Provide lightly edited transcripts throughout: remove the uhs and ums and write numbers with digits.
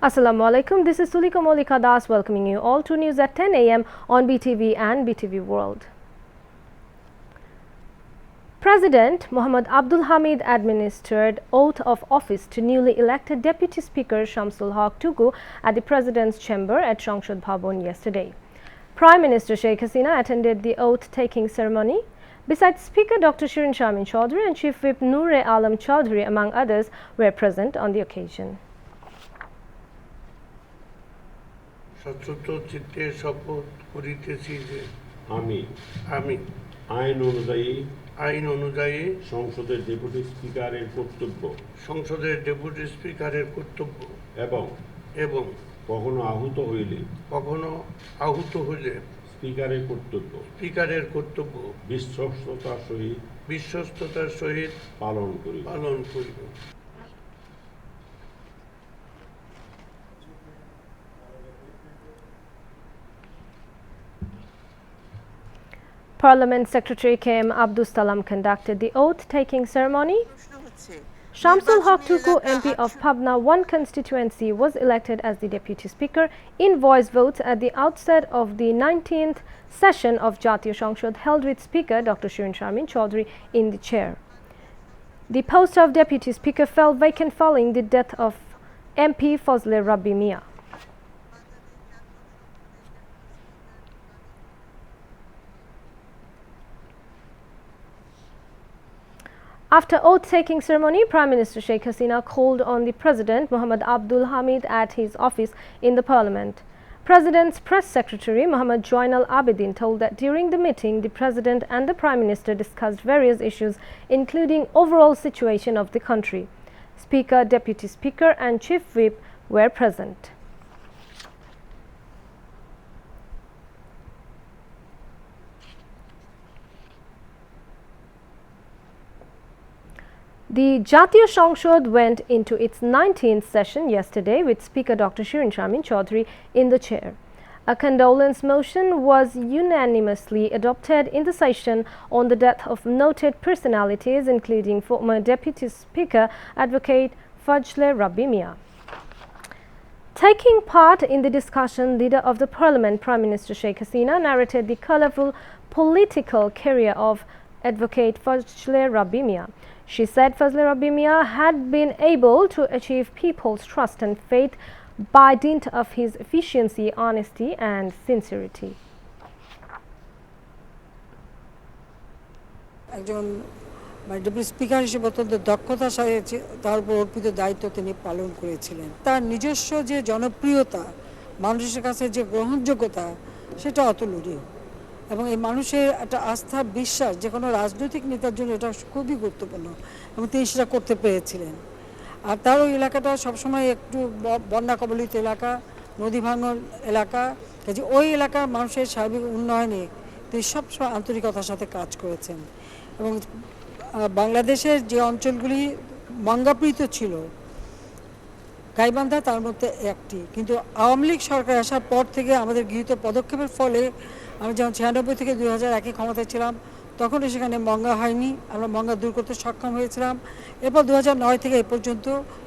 Assalamu alaikum. This is Sulika Molika Das welcoming you all to news at 10 a.m. on BTV and BTV World. President Mohammad Abdul Hamid administered oath of office to newly elected Deputy Speaker Shamsul Haq Tugu at the President's chamber at সংসদ Bhavan yesterday. Prime Minister Sheikh Hasina attended the oath-taking ceremony. Besides Speaker Dr. Shirin Sharmin Chaudhry and Chief Whip Noor Alam Chaudhry, among others, were present on the occasion. সশ্রদ্ধ চিত্তে শপথ করিতেছি যে আমি আইন অনুযায়ী সংসদের ডেপুটি স্পিকারের কর্তব্য এবং কখনো আহত হইলে স্পিকারের কর্তব্য বিশ্বস্ততার সহিত পালন করিব। Parliament Secretary K.M. Abdul Salam conducted the oath-taking ceremony. Shamsul Haq Tugu, MP of Pabna 1 constituency, was elected as the Deputy Speaker in voice votes at the outset of the 19th session of Jatiya সংসদ held with Speaker Dr. Shirin Sharmin Chaudhry in the chair. The post of Deputy Speaker fell vacant following the death of MP Fazle Rabbi Mia. After oath-taking ceremony, Prime Minister Sheikh Hasina called on the President Mohammad Abdul Hamid at his office in the Parliament. President's Press Secretary Muhammad Joinal Abidin told that during the meeting, the President and the Prime Minister discussed various issues, including overall situation of the country. Speaker, Deputy Speaker and Chief Whip were present. The Jatiya সংসদ went into its 19th session yesterday with Speaker Dr. Shirin Sharmin Chaudhry in the chair. A condolence motion was unanimously adopted in the session on the death of noted personalities, including former Deputy Speaker Advocate Fazle Rabbi Mia. Taking part in the discussion, Leader of the Parliament, Prime Minister Sheikh Hasina, narrated the colourful political career of Advocate Fazle Rabbi Mia. She said Fazle Rabbi Mia had been able to achieve people's trust and faith by dint of his efficiency, honesty and sincerity. একজন deputy speaker হিসেবে অত্যন্ত দক্ষতার সাথে তার উপর অর্পিত দায়িত্ব তিনি পালন করেছিলেন। তার নিজস্ব যে জনপ্রিয়তা, মানুষের কাছে যে গ্রহণযোগ্যতা, সেটা অতুলনীয় এবং এই মানুষের একটা আস্থা বিশ্বাস যে কোনো রাজনৈতিক নেতার জন্য এটা খুবই গুরুত্বপূর্ণ এবং তিনি সেটা করতে পেরেছিলেন। আর তার ওই এলাকাটা সবসময় একটু বন্যা কবলিত এলাকা, নদী ভাঙন এলাকা, কাজে ওই এলাকার মানুষের সার্বিক উন্নয়নে তিনি সবসময় আন্তরিকতার সাথে কাজ করেছেন এবং বাংলাদেশের যে অঞ্চলগুলি মঙ্গাপ্রীত ছিল, গাইবান্ধা তার মধ্যে একটি, কিন্তু আওয়ামী লীগ সরকার আসার পর থেকে আমাদের গৃহীত পদক্ষেপের ফলে আমি যখন 96 থেকে 2001 ক্ষমতায় ছিলাম তখনও সেখানে মঙ্গা হয়নি, আমরা মঙ্গা দূর করতে সক্ষম হয়েছিলাম। এরপর 2009 থেকে এ পর্যন্ত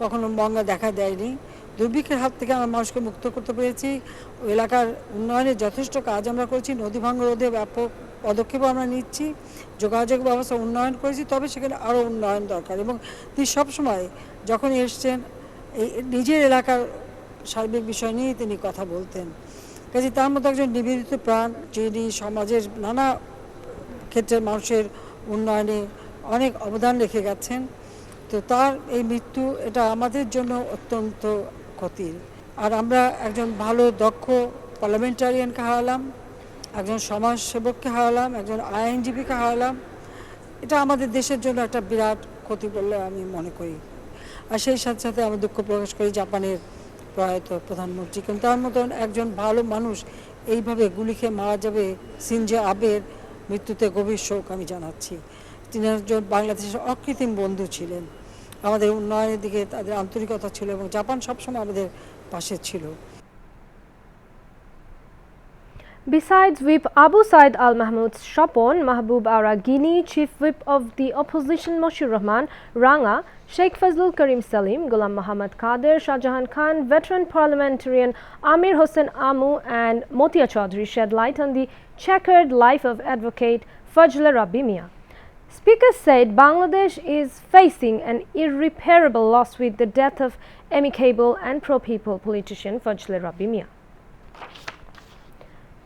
কখনো মঙ্গা দেখা দেয়নি। দুর্ভিক্ষের হাত থেকে আমরা মানুষকে মুক্ত করতে পেরেছি। ওই এলাকার উন্নয়নে যথেষ্ট কাজ আমরা করেছি, নদী ভাঙন রোধে ব্যাপক পদক্ষেপও আমরা নিচ্ছি, যোগাযোগ ব্যবস্থা উন্নয়ন করেছি, তবে সেখানে আরও উন্নয়ন দরকার এবং তিনি সবসময় যখন এসছেন এই নিজের এলাকার সার্বিক বিষয় নিয়ে তিনি কথা বলতেন। কাজে তার মধ্যে একজন নিবেদিত প্রাণ, যিনি সমাজের নানা ক্ষেত্রে মানুষের উন্নয়নে অনেক অবদান রেখে গেছেন। তো তার এই মৃত্যু এটা আমাদের জন্য অত্যন্ত ক্ষতির। আর আমরা একজন ভালো দক্ষ পার্লামেন্টারিয়ানকে হারালাম, একজন সমাজসেবককে হারালাম, একজন আইনজীবীকে হারালাম। এটা আমাদের দেশের জন্য একটা বিরাট ক্ষতি বলে আমি মনে করি। আর সেই সাথে সাথে আমি দুঃখ প্রকাশ করি জাপানের প্রয়াত প্রধানমন্ত্রী, কিন্তু তার মতন একজন ভালো মানুষ এইভাবে গুলি খেয়ে মারা যাবে, সিনজে আবের মৃত্যুতে গভীর শোক আমি জানাচ্ছি। তিনি একজন বাংলাদেশের অকৃত্রিম বন্ধু ছিলেন, আমাদের উন্নয়নের দিকে তাদের আন্তরিকতা ছিল এবং জাপান সবসময় আমাদের পাশে ছিল। Besides Whip Abu Said Al Mahmoud Shapon, Mahbub Ara Gini, Chief Whip of the Opposition Moshir Rahman Ranga, Sheikh Fazlul Karim Salim, Ghulam Muhammad Kader, Shah Jahan Khan, veteran parliamentarian Amir Hossain Amu and Motia Chaudhry shed light on the checkered life of advocate Fajle Rabbi Mia. Speaker said Bangladesh is facing an irreparable loss with the death of amicable and pro-people politician Fajle Rabbi Mia.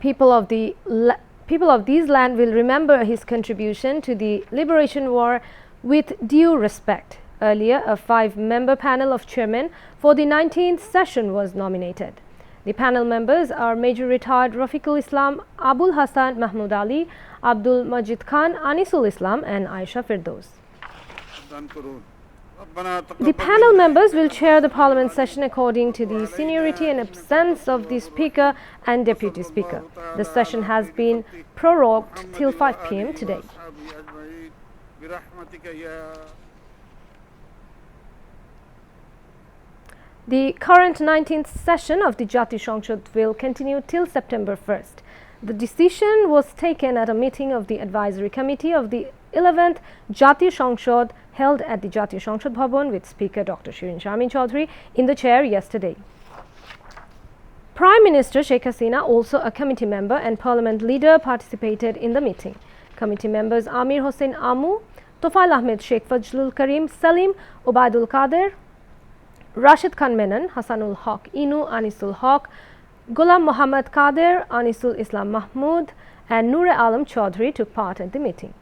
People of these land will remember his contribution to the liberation war with due respect. Earlier, a 5-member panel of chairmen for the 19th session was nominated. The panel members are Major Retired Rafiqul Islam, Abul Hassan Mahmud Ali, Abdul Majid Khan, Anisul Islam and Aisha Firdaus. The panel members will chair the parliament session according to the seniority and absence of the speaker and deputy speaker. The session has been prorogued till 5 p.m. today. The current 19th session of the Jatiya Sangshad will continue till September 1st. The decision was taken at a meeting of the advisory committee of the 11th Jatiya Sangshad held at the Jatiya Sangshad Bhavan with Speaker Dr. Shirin Sharmin Chaudhry in the chair yesterday. Prime Minister Sheikh Hasina, also a committee member and parliament leader, participated in the meeting. Committee members Amir Hossain Amu, Tofail Ahmed, Sheikh Fazlul Karim Salim, Ubaidul Kader, Rashid Khan Menon, Hasanul Haq Inu, Anisul Haq, Ghulam Muhammad Kader, Anisul Islam Mahmood and Noor Alam Chaudhry took part at the meeting.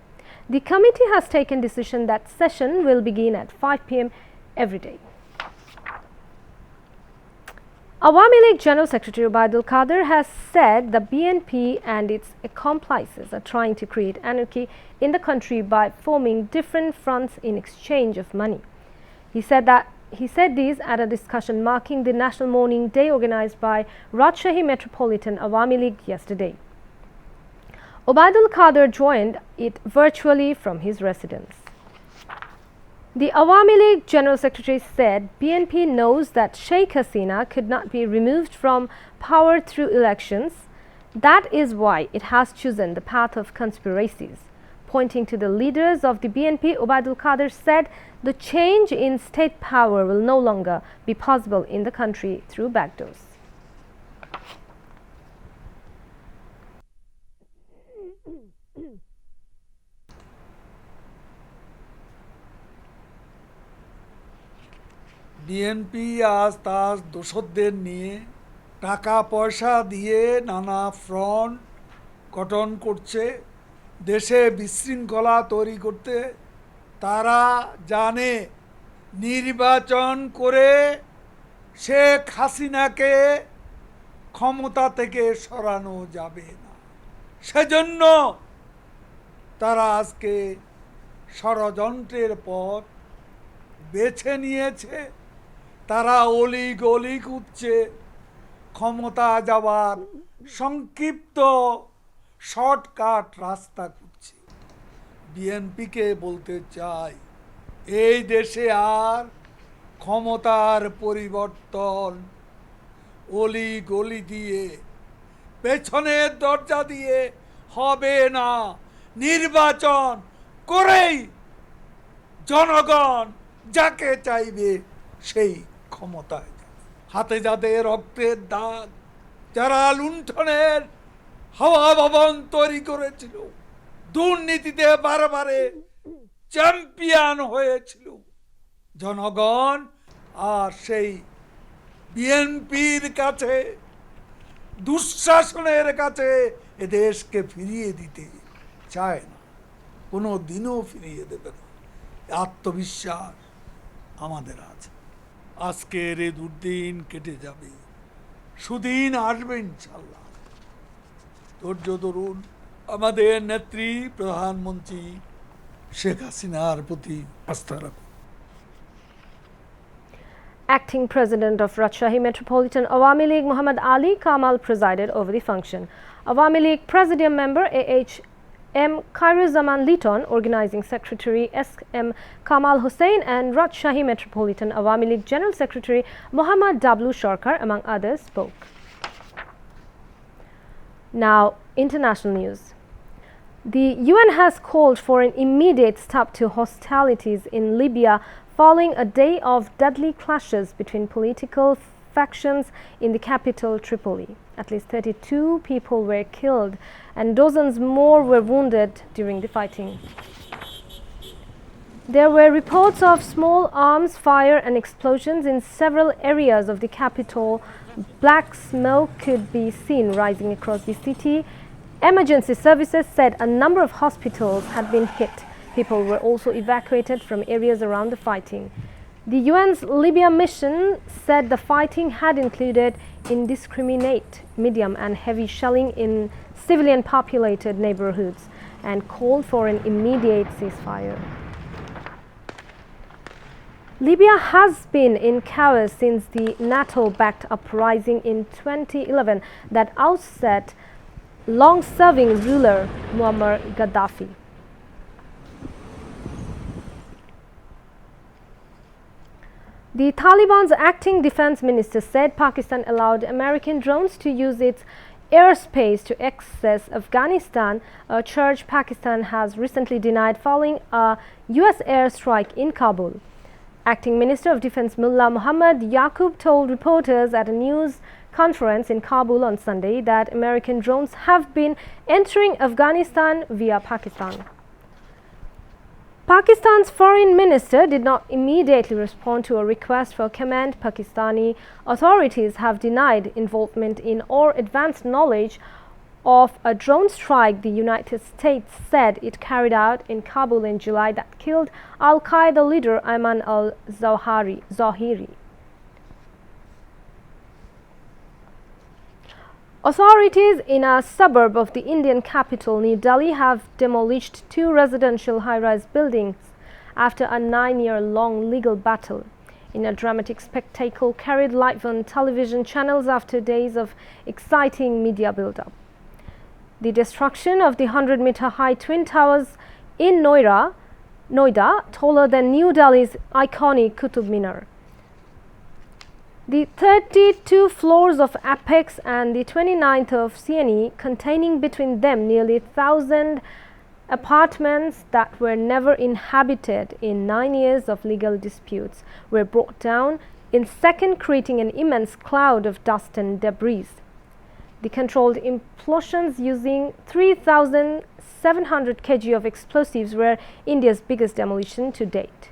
The committee has taken decision that session will begin at 5 p.m. every day. Awami League General Secretary Ubaidul Kader has said the BNP and its accomplices are trying to create anarchy in the country by forming different fronts in exchange of money. He said these at a discussion marking the National Mourning Day organized by Rajshahi Metropolitan Awami League yesterday. Ubaidul Kader joined it virtually from his residence. The Awami League General Secretary said BNP knows that Sheikh Hasina could not be removed from power through elections. That is why it has chosen the path of conspiracies. Pointing to the leaders of the BNP, Ubaidul Kader said the change in state power will no longer be possible in the country through backdoors. BNP আজ তার দোসরদের নিয়ে টাকা পয়সা দিয়ে নানা front গঠন করছে, দেশে বিশৃঙ্খলা তৈরি করতে। তারা জানে নির্বাচন করে শেখ হাসিনাকে ক্ষমতা থেকে সরানো যাবে না। সেজন্য তারা আজকে ষড়যন্ত্রের পথ বেছে নিয়েছে। তারা অলি গলি খুঁজছে, ক্ষমতা যাওয়ার সংক্ষিপ্ত শর্টকাট রাস্তা খুঁজছে। বিএনপিকে বলতে চাই, এই দেশে আর ক্ষমতার পরিবর্তন অলি গলি দিয়ে, পেছনের দরজা দিয়ে হবে না। নির্বাচন করেই জনগণ যাকে চাইবে সেই ক্ষমতায় হাতে যাদের রক্তের দাগ, যারা লুণ্ঠনের হাওয়া ভবন তৈরি করেছিল, দুর্নীতিতে বারবারে চ্যাম্পিয়ন হয়েছিল, জনগণ আর সেই বিএনপির কাছে, দুঃশাসনের কাছে এ দেশকে ফিরিয়ে দিতে চায় না, কোনো দিনও ফিরিয়ে দেবে না। আত্মবিশ্বাস আমাদের আছে। আজকের এই দুর্দিন কেটে যাবে, সুদিন আসবে ইনশাল্লাহ। ধৈর্য ধরুন। আমাদের নেত্রী প্রধানমন্ত্রী শেখ হাসিনার প্রতি আস্থা রাখুন। Acting President of Rajshahi Metropolitan Awami League Muhammad Ali Kamal presided over the function. Awami League Presidium member A.H.M. Khairuzaman Liton, Organizing Secretary S.M. Kamal Hussain and Rajshahi Metropolitan Awami League General Secretary Muhammad W. Sharkar, among others, spoke. Now, international news. The UN has called for an immediate stop to hostilities in Libya following a day of deadly clashes between political factions in the capital Tripoli. At least 32 people were killed and dozens more were wounded during the fighting. There were reports of small arms fire and explosions in several areas of the capital. Black smoke could be seen rising across the city. Emergency services said a number of hospitals had been hit. People were also evacuated from areas around the fighting. The UN's Libya mission said the fighting had included indiscriminate, medium and heavy shelling in civilian populated neighborhoods and called for an immediate ceasefire. Libya has been in chaos since the NATO-backed uprising in 2011 that ousted long-serving ruler Muammar Gaddafi. The Taliban's acting defense minister said Pakistan allowed American drones to use its airspace to access Afghanistan, a charge Pakistan has recently denied following a US airstrike in Kabul. Acting Minister of Defense Mullah Muhammad Yaqub told reporters at a news conference in Kabul on Sunday that American drones have been entering Afghanistan via Pakistan. Pakistan's foreign minister did not immediately respond to a request for comment. Pakistani authorities have denied involvement in or advanced knowledge of a drone strike the United States said it carried out in Kabul in July that killed Al-Qaeda leader Ayman al-Zawahiri. Authorities in a suburb of the Indian capital, New Delhi, have demolished 2 residential high-rise buildings after a 9-year-long legal battle. In a dramatic spectacle carried live on television channels after days of exciting media build-up. The destruction of the 100-meter-high twin towers in Noida, taller than New Delhi's iconic Qutub Minar. The 32 floors of Apex and the 29th of CNE, containing between them nearly 1,000 apartments that were never inhabited in 9 years of legal disputes, were brought down in seconds, creating an immense cloud of dust and debris. The controlled implosions using 3,700 kg of explosives were India's biggest demolition to date.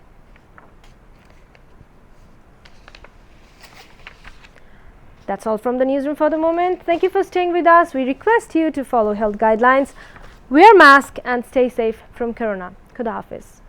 That's all from the newsroom for the moment. Thank you for staying with us. We request you to follow health guidelines, wear mask and stay safe from corona. Khuda Hafiz.